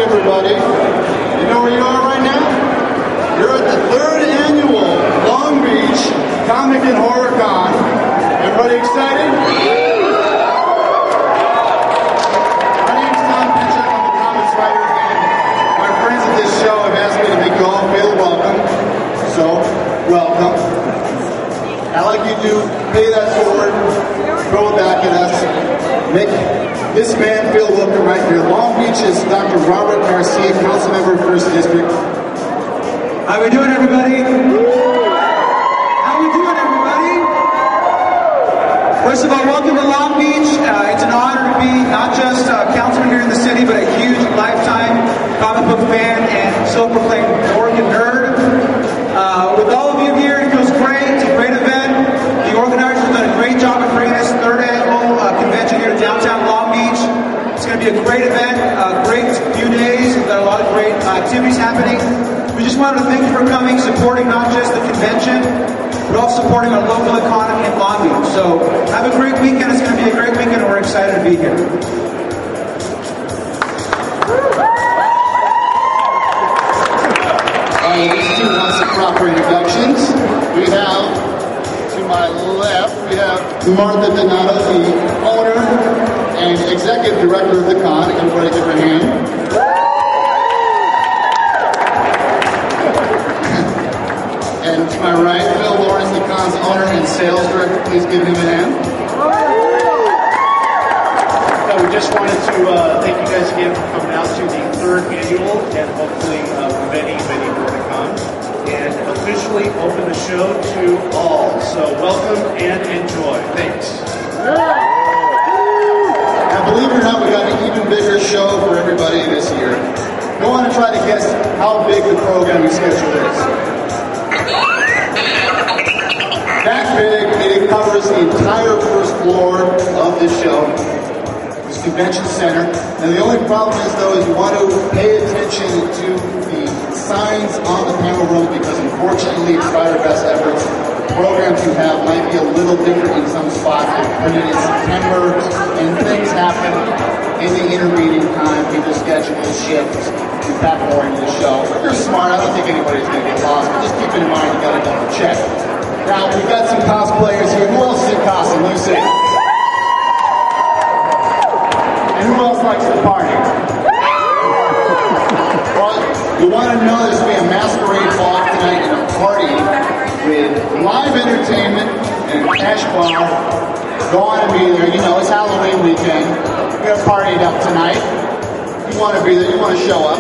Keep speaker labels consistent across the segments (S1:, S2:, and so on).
S1: Everybody, you know where you are right now? You're at the 3rd annual Long Beach Comic and Horror Con. Everybody excited? My name's Tom Pitcher. I'm a comics writer, and my friends at this show have asked me to make you all feel welcome. So, welcome. I'd like you to pay that forward, throw it back at us, make this man feel welcome right here. Long Beach's Dr. Robert Garcia, council member of 1st District.
S2: How we doing, everybody? How we doing, everybody? First of all, welcome to Long Beach. It's an honor to be not just a councilman here in the city, but a huge lifetime comic book fan and self-proclaimed Oregon nerd. With all of you here, it feels great. It's a great event. The organizers have done a great job of bringing this 3rd annual convention here to downtown Long Beach. It's going to be a great event, a great few days. We've got a lot of great activities happening. We just wanted to thank you for coming, supporting not just the convention, but also supporting our local economy in Long Beach. So have a great weekend. It's going to be a great weekend, and we're excited to be here.
S1: Let's do some proper introductions. We have, to my left, we have Martha Donato, the owner and executive director of the con. Everybody give her a hand. And to my right, Phil Lawrence, the con's owner and sales director. Please give him a hand.
S3: So we just wanted to thank you guys again for coming out to the 3rd annual and hopefully many more to come. And officially open the show to all. So welcome and enjoy. Thanks.
S1: Now, believe it or not, we got an even bigger show for everybody this year. Go on and try to guess how big the programming schedule is. That big, it covers the entire 1st floor of this show, this convention center. And the only problem is, though, is you want to pay attention to the signs on the panel room because, unfortunately, despite our best efforts, the programs you have might be a little different in some spots. They're printed in September, and things happen in the intervening time. People schedule shifts to pack more into the show. If you're smart, I don't think anybody's going to get lost, but just keep in mind you got to double check. Now, we've got some cosplayers here. Who else is in costume? Let me see. And who else likes to party? Well, you want to know there's going to be a masquerade ball tonight and a party with live entertainment and a cash bar. Go on and be there. You know, it's Halloween weekend. We're going to party it up tonight. You want to be there. You want to show up.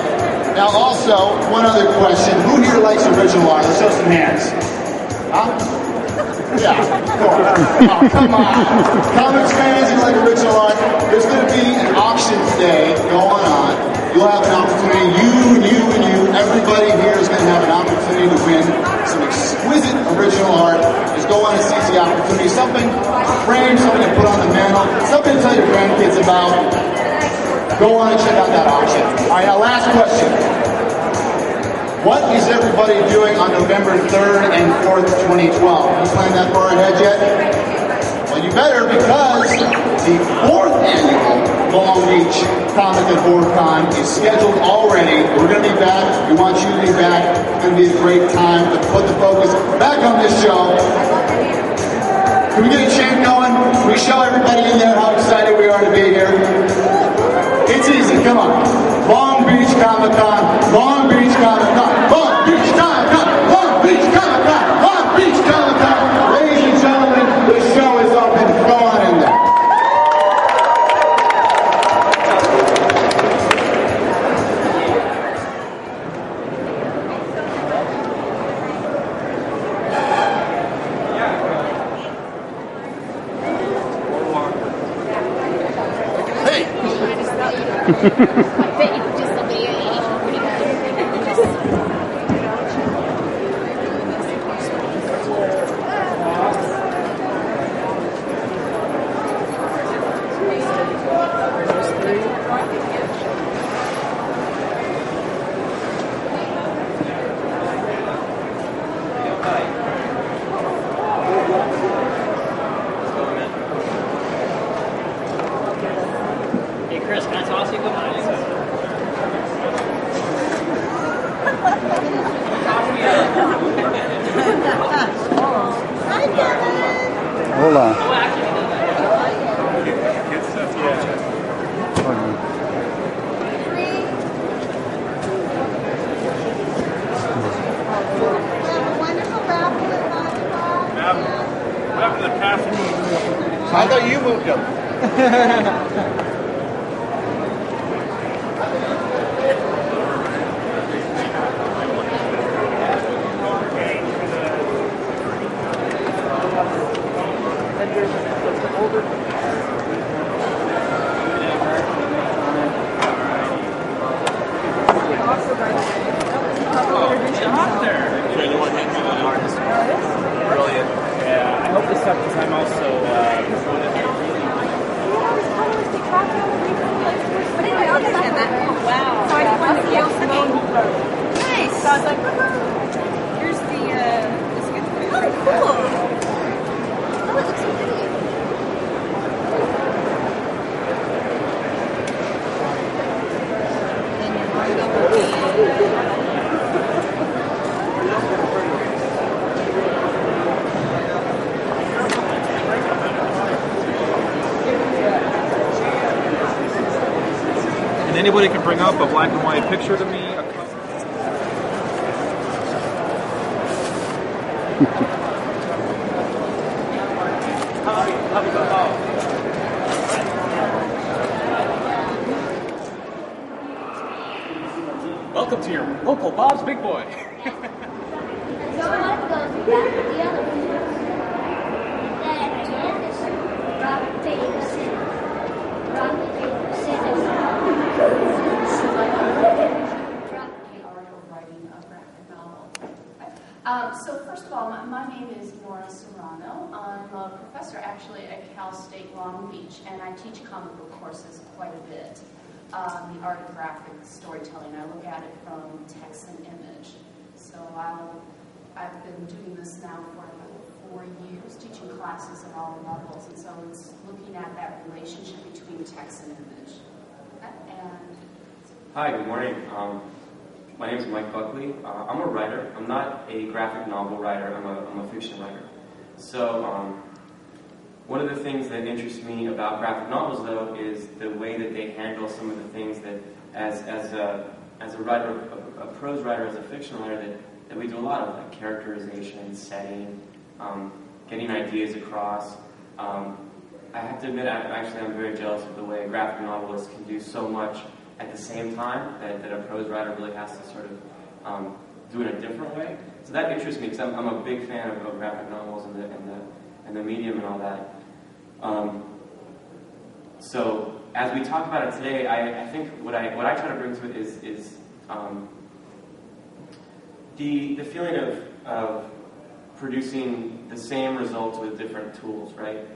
S1: Now, also, one other question. Who here likes original art? Let's show some hands. Huh? Yeah, oh, come on. Comics fans who like original art, there's going to be an auction today going on. You'll have an opportunity, you, everybody here is going to have an opportunity to win some exquisite original art. Just go on and seize the opportunity. Something to frame, something to put on the mantle, something to tell your grandkids about. Go on and check out that auction. All right, now last question. What is everybody doing on November 3rd and 4th, 2012? You planned that far ahead yet? Well, you better, because the 4th annual Long Beach Comic and Horror Con is scheduled already. We're going to be back. We want you to be back. It's going to be a great time to put the focus back on this show. Can we get a chant going? Can we show everybody in there how excited we are to be here? It's easy. Come on. Long Beach Comic Con. Long Beach Comic Con. Long Beach Comic Con. Long Beach Comic Con. Long Beach Comic Con. Ladies and gentlemen, the show is open. Go on in there.
S3: I thought you moved them.
S4: Anybody can bring up a black and white picture to me. Welcome to your local Bob's Big Boy.
S5: So first of all, my name is Nora Serrano. I'm a professor actually at Cal State Long Beach, and I teach comic book courses quite a bit. The art of graphic storytelling, I look at it from text and image. So I've been doing this now for about 4 years, teaching classes at all levels, and so it's looking at that relationship between text and image. And
S6: hi, good morning. My name is Mike Buckley. I'm a writer. I'm not a graphic novel writer. I'm a fiction writer. So one of the things that interests me about graphic novels, though, is the way that they handle some of the things that, as a writer, a prose writer, as a fiction writer, that we do a lot of, like characterization, setting, getting ideas across. I have to admit, I'm very jealous of the way a graphic novelist can do so much at the same time that a prose writer really has to sort of do it a different way. So that interests me because I'm a big fan of graphic novels and the medium and all that. So as we talk about it today, I think what I try to bring to it is the feeling of producing the same results with different tools, right?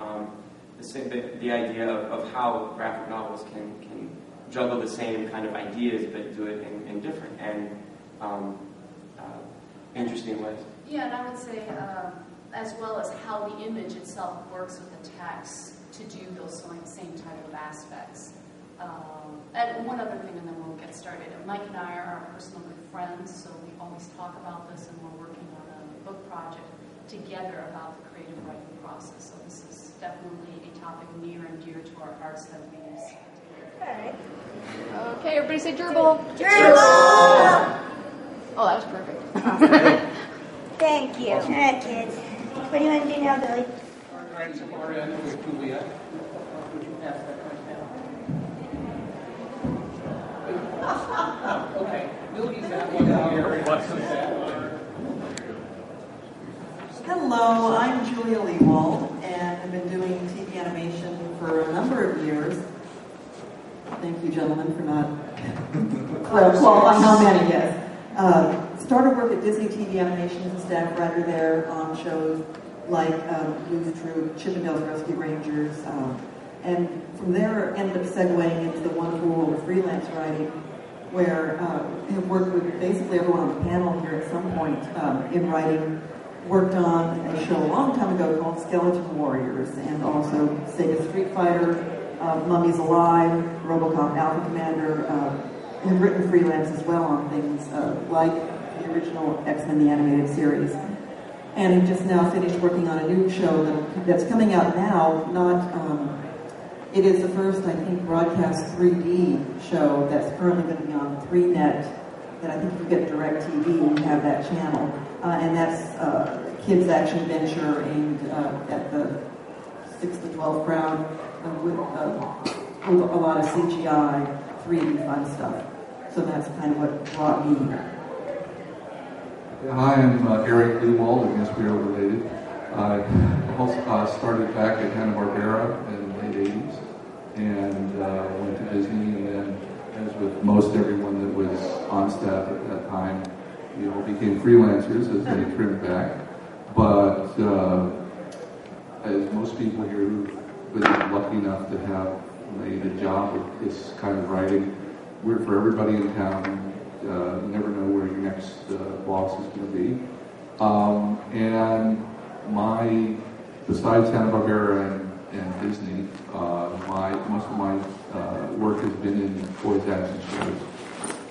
S6: The idea of how graphic novels can juggle the same kind of ideas but do it in different and interesting ways.
S5: Yeah, and I would say as well as how the image itself works with the text to do those same type of aspects. And one other thing, and then we'll get started. Mike and I are personal good friends, so we always talk about this, and we're working on a book project together about the creative writing process. So this is definitely a topic near and dear to our hearts that we use.
S7: Okay. Okay, everybody say gerbil.
S8: Gerbil!
S7: Oh, that was perfect.
S8: Thank you. All right, kids. What do you want to do now, Billy?
S2: All right, so we're in with Julia. Would you pass that right now? Okay. Billy's that one here.
S9: Hello, I'm Julia Leewald, and I've been doing TV animation for a number of years. Thank you, gentlemen, for not qualifying how many, yes. Started work at Disney TV Animation as a staff writer there on shows like Blues Troop, Chippendales Rescue Rangers, and from there ended up segueing into the wonderful world of freelance writing, where I have worked with basically everyone on the panel here at some point in writing. Worked on a show a long time ago called Skeleton Warriors, and also Sega Street Fighter, Mummies Alive, RoboCop Alpha Commander, have written freelance as well on things like the original X-Men the Animated Series. And have just now finished working on a new show that's coming out now. It is the first, I think, broadcast 3D show that's currently going to be on 3Net, that I think if you get DirecTV, you have that channel. And that's Kids Action Venture aimed at the 6 to 12 crowd with a lot of CGI, 3D fun stuff. So that's kind of what brought me here.
S10: Hi, I'm Eric Lewald, I guess we are related. I also started back at Hanna-Barbera in the late 80s and went to Disney, and then, as with most everyone that was on staff at that time, became freelancers as they trimmed back. But as most people here who've been lucky enough to have made a job with this kind of writing, we're for everybody in town. You never know where your next boss is going to be. And besides Hanna-Barbera and Disney, most of my work has been in voice action shows.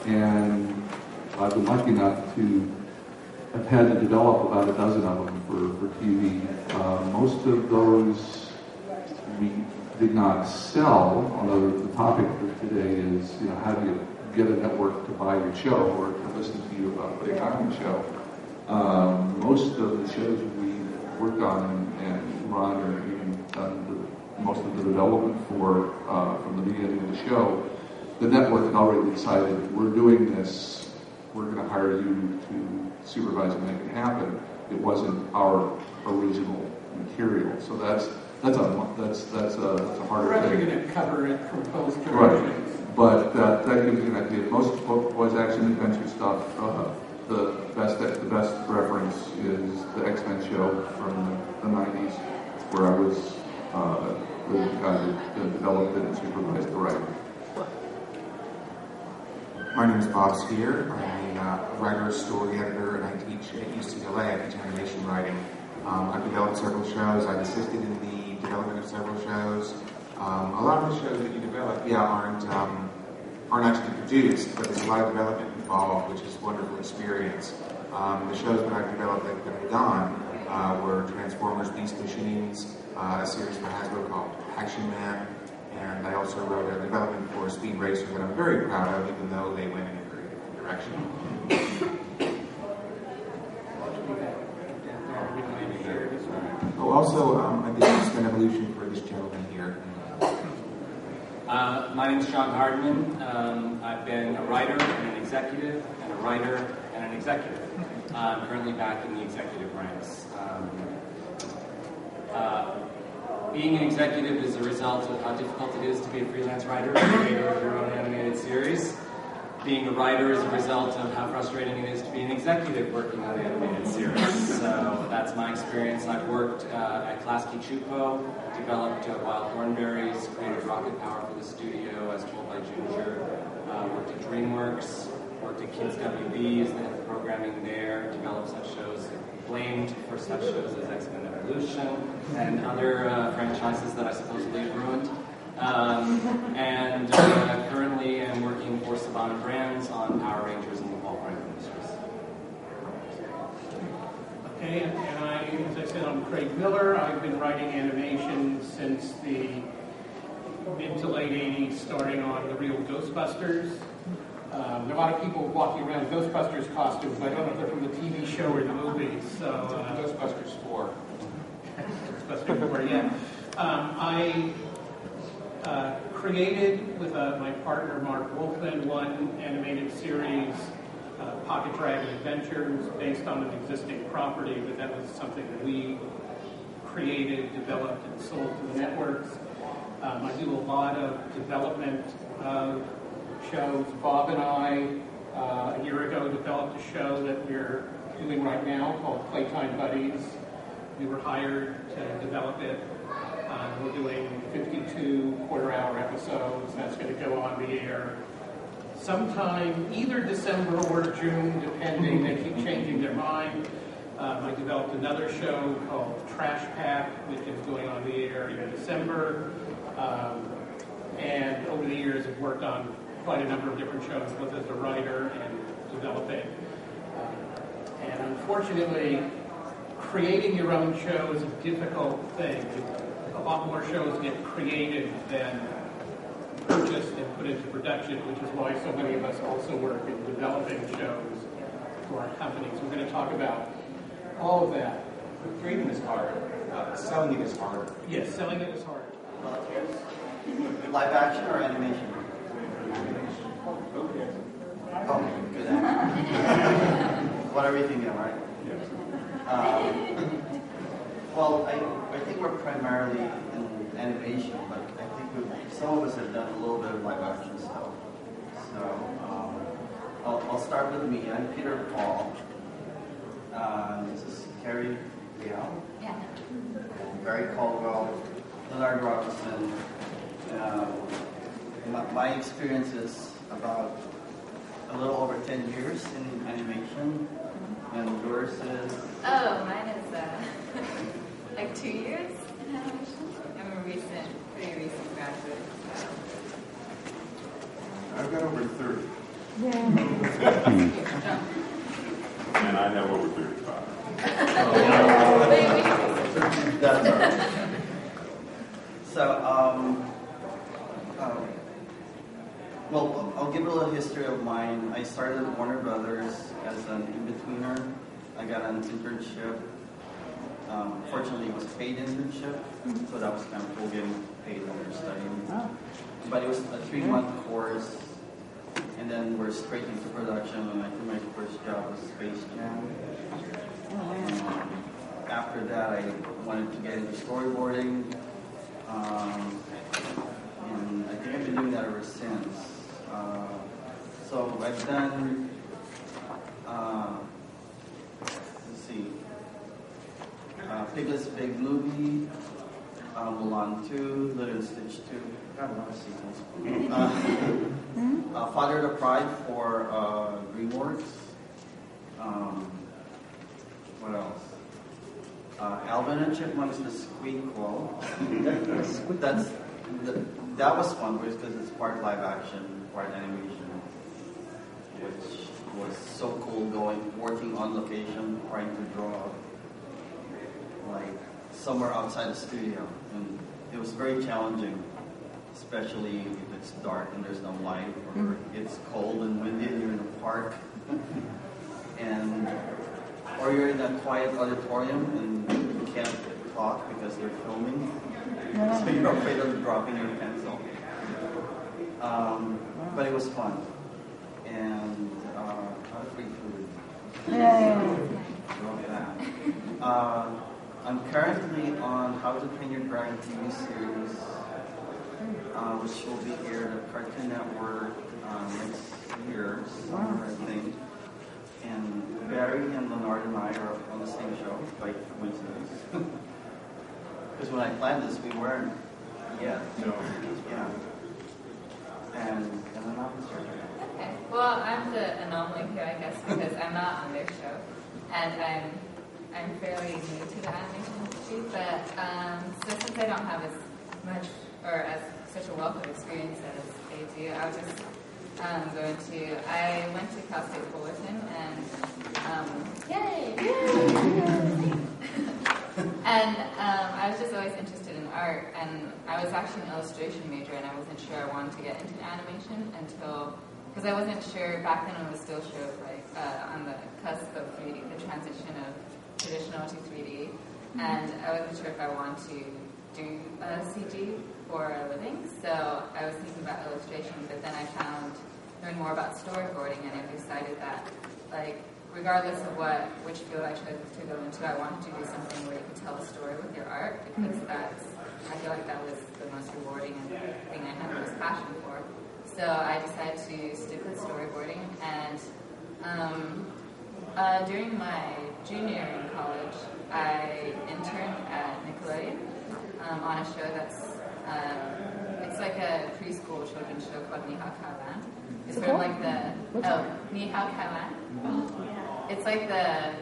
S10: And I've been lucky enough to have had to develop about a dozen of them for TV. Most of those we did not sell, although the topic for today is, how do you get a network to buy your show or to listen to you about putting on your show. Most of the shows we worked on and run, or even done most of the development for from the beginning of the show, the network had already decided, we're doing this, we're going to hire you to supervise and make it happen. It wasn't our original material, so that's a harder
S11: We're
S10: thing.
S11: actually going to cover it from post production.
S10: Right. But that gives you an idea. Most voice action adventure stuff, the best reference is the X-Men show from the 90s, where I was the guy that developed it and supervised the writing.
S12: My name is Bob Steer. I'm a writer, story editor, and I teach at UCLA. I teach animation writing. I've developed several shows. I've assisted in the development of several shows. A lot of the shows that you develop, aren't actually produced, but there's a lot of development involved, which is a wonderful experience. The shows that I've developed that have gone were Transformers Beast Machines, a series for Hasbro called Action Man, and I also wrote a development for Speed Racer that I'm very proud of, even though they went in a very different direction. Also, I did an evolution for this gentleman here.
S13: My name is John Hardman. I've been a writer and an executive, and a writer and an executive. I'm currently back in the executive ranks. Being an executive is a result of how difficult it is to be a freelance writer, creator of your own animated series. Being a writer is a result of how frustrating it is to be an executive working on an animated series. So that's my experience. I've worked at Klasky Chupo, developed Wild Thornberries, created Rocket Power for the studio as told by Ginger, worked at DreamWorks, worked at Kids WB's, the head of programming there, developed such shows, blamed for such shows as X-Men Evolution, and other franchises that I supposedly ruined. And currently am working for Savannah Brands on Power Rangers and the Paul Brand Industries.
S11: Okay, and I, as I said, I'm Craig Miller. I've been writing animation since the mid to late 80s, starting on the real Ghostbusters. There are a lot of people walking around Ghostbusters costumes, but I don't know if they're from the TV show or the movies. So
S12: Ghostbusters 4.
S11: Ghostbusters 4, yeah. I created with my partner Mark Wolfman one animated series, Pocket Dragon Adventures, based on an existing property, but that was something that we created, developed, and sold to the networks. I do a lot of development of shows. Bob and I, a year ago, developed a show that we're doing right now called Playtime Buddies. We were hired to develop it. We're doing 52 quarter-hour episodes. That's going to go on the air sometime either December or June, depending. They keep changing their mind. I developed another show called Trash Pack, which is going on the air in December. And over the years, I've worked on quite a number of different shows, both as a writer and developing. And unfortunately, creating your own show is a difficult thing. A lot more shows get created than purchased and put into production, which is why so many of us also work in developing shows for our companies. We're going to talk about all of that.
S12: Creating is hard. Selling it is harder.
S11: Yes, selling it is hard.
S14: Live action or animation? Oh, good answer. What are we thinking of, right? Well, I think we're primarily in animation, but I think some of us have done a little bit of live action stuff. So I'll start with me. I'm Peter Paul. This is Carrie Leal.
S5: Yeah.
S14: Barry Caldwell, Leonard Robinson. My experience is about a little over 10 years in animation, and yours is?
S15: Oh, mine is like 2 years in animation. I'm a pretty recent graduate.
S16: I've got over 30.
S15: Yeah.
S16: And I have over 35.
S14: That's right. So, well, I'll give a little history of mine. I started at Warner Brothers as an in-betweener. I got an internship. Fortunately, it was a paid internship, so that was kind of cool getting paid when you're studying. But it was a 3-month course, and then we're straight into production, and I think my first job was Space Jam. After that, I wanted to get into storyboarding, and I think I've been doing that ever since. So I've done, let's see, Piglet's Big Movie, Mulan 2, Little Stitch 2, got a lot of sequels. Father of the Pride for DreamWorks. What else? Alvin and Chipmunks, the Squeakquel. That was fun because it's part live action, part animation, which was so cool working on location, trying to draw like somewhere outside the studio. And it was very challenging, especially if it's dark and there's no light, or it's cold and windy and you're in a park. Or you're in a quiet auditorium and you can't talk because they're filming. So you're afraid of dropping your pencil. But it was fun. And free food. Love that. I'm currently on How to Train Your Dragon TV series, which will be aired at Cartoon Network next year, summer, I think. And Barry and Leonard and I are on the same show, by coincidence. Because when I planned this, we weren't yet. No. Yeah. And I'm not sure.
S15: Okay. Well, I'm the anomaly here, I guess, because I'm not on their show, and I'm fairly new to the animation industry. But so since I don't have as much or as such a wealth of experience as they do, I was just going to. I went to Cal State Fullerton, and yay! And I was just always interested in art, and I was actually an illustration major, and I wasn't sure I wanted to get into animation until, because I wasn't sure back then. It was still showed like on the cusp of 3D, the transition of traditional to 3D, and I wasn't sure if I wanted to do CG for a living. So I was thinking about illustration, but then I learned more about storyboarding, and I decided that regardless of which field I chose to go into, I wanted to do something where you could tell a story with your art, because I feel like that was the most rewarding and thing I had the most passion for. So I decided to stick with storyboarding, and during my junior year in college, I interned at Nickelodeon on a show that's it's like a preschool children's show called Ni Hao Kai Lan. It's sort of like Ni Hao Kai Lan. It's like the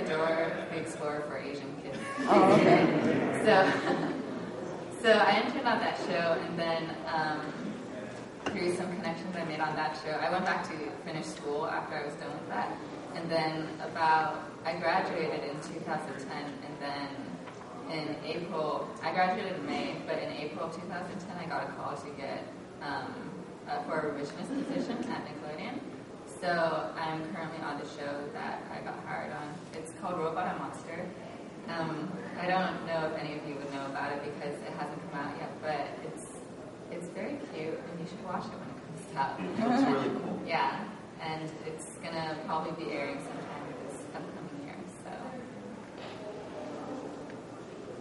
S15: Dora the Explorer for Asian kids.
S7: Oh, okay.
S15: So I interned on that show, and then through some connections I made on that show, I went back to finish school after I was done with that. And then I graduated in 2010, and then in April, I graduated in May, but in April of 2010 I got a call to get for a revisionist position at Nickelodeon. So I'm currently on the show that I got hired on. It's called Robot and Monster, I don't know if any of you would know about it because it hasn't come out yet, but it's very cute, and you should watch it when it comes out.
S17: It looks really cool.
S15: Yeah, and it's gonna probably be airing sometime this upcoming year. So.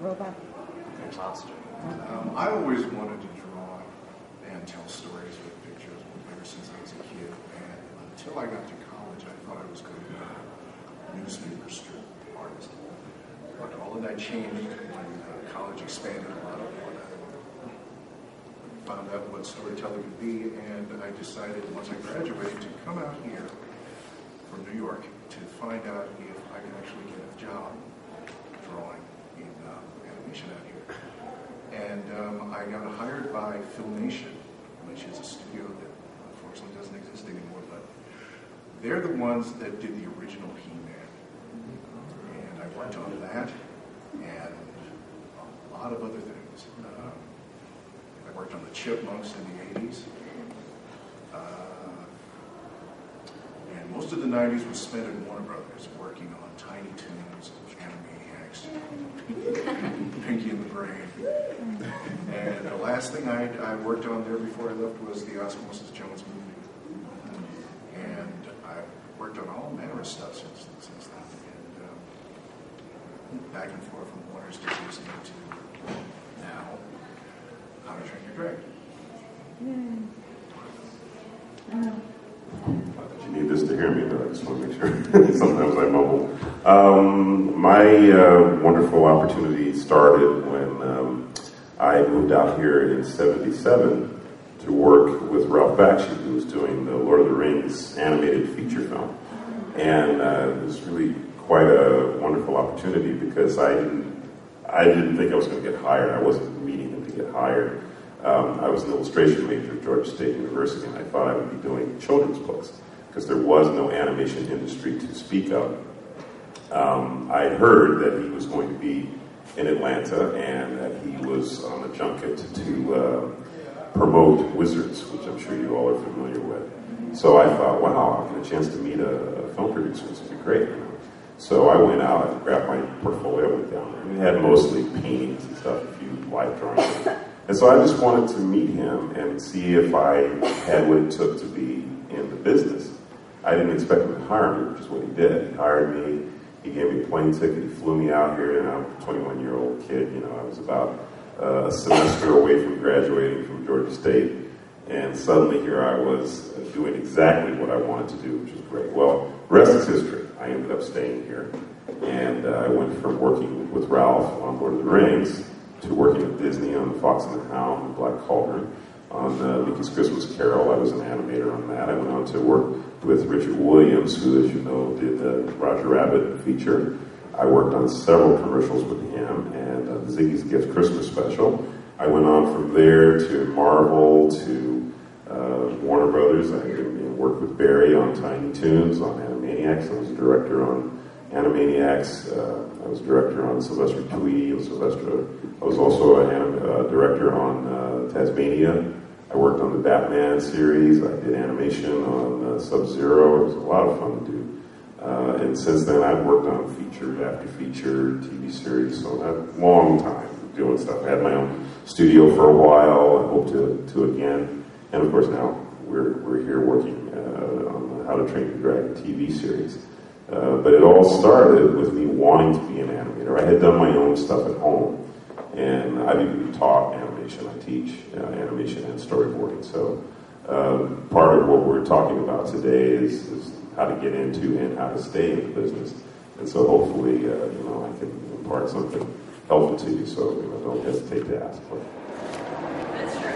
S7: Robot.
S17: Monster.
S18: I always wanted to draw and tell stories with pictures ever since I was a kid, and until I got to college, I thought I was going to be a newspaper strip artist. But all of that changed when college expanded a lot of what I found out what storytelling could be, and I decided once I graduated to come out here from New York to find out if I could actually get a job drawing in animation out here. And I got hired by Filmation, which is a studio that unfortunately doesn't exist anymore, but they're the ones that did the original He-Man. And I worked on that and a lot of other things. I worked on the Chipmunks in the 80s. And most of the 90s was spent in Warner Brothers working on Tiny Toons, Animaniacs, Pinky and the Brain. And the last thing I worked on there before I left was the Osmosis Jones movie. And I worked on all manner of stuff since then. And back and forth from Warner's to Disney to now, How to Train Your Dragon.
S16: You need this to hear me, but I just want to make sure. Sometimes I mumble. My wonderful opportunity started when I moved out here in '77 to work with Ralph Bakshi, who was doing the Lord of the Rings animated feature film. And it was really quite a wonderful opportunity because I didn't think I was going to get hired. I wasn't meeting him to get hired. I was an illustration major at Georgia State University, and I thought I would be doing children's books because there was no animation industry to speak of. I heard that he was going to be in Atlanta and that he was on a junket to promote Wizards, which I'm sure you all are familiar with. So I thought, wow, I'll get a chance to meet a film producer. This would be great. So I went out and grabbed my portfolio, went down there. We had mostly paintings and stuff, a few life drawings. And so I just wanted to meet him and see if I had what it took to be in the business. I didn't expect him to hire me, which is what he did. He hired me. He gave me a plane ticket. He flew me out here, and I'm a 21-year-old kid. You know, I was about a semester away from graduating from Georgia State. And suddenly here I was doing exactly what I wanted to do, which was great. Well, the rest is history. I ended up staying here. And I went from working with Ralph on Lord of the Rings to working at Disney on The Fox and the Hound and Black Cauldron. On Mickey's Christmas Carol, I was an animator on that. I went on to work with Richard Williams, who, as you know, did the Roger Rabbit feature. I worked on several commercials with him and the Ziggy's Gift Christmas special. I went on from there to Marvel, to Warner Brothers. I worked with Barry on Tiny Toons, on Animaniacs. I was a director on Animaniacs. I was director on Sylvester Tweety. I was also a director on Tasmania. I worked on the Batman series. I did animation on Sub-Zero. It was a lot of fun to do. And since then, I've worked on feature after feature, TV series, so a long time doing stuff. I had my own studio for a while. I hope to again. And of course, now we're here working on the How to Train Your Dragon TV series. But it all started with me wanting to be an animator. I had done my own stuff at home, and I've even taught animation. I teach animation and storyboarding. So part of what we're talking about today is how to get into and how to stay in the business. And so hopefully, I can impart something helpful to you. So don't hesitate to ask.
S5: That's true.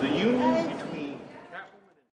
S4: The unions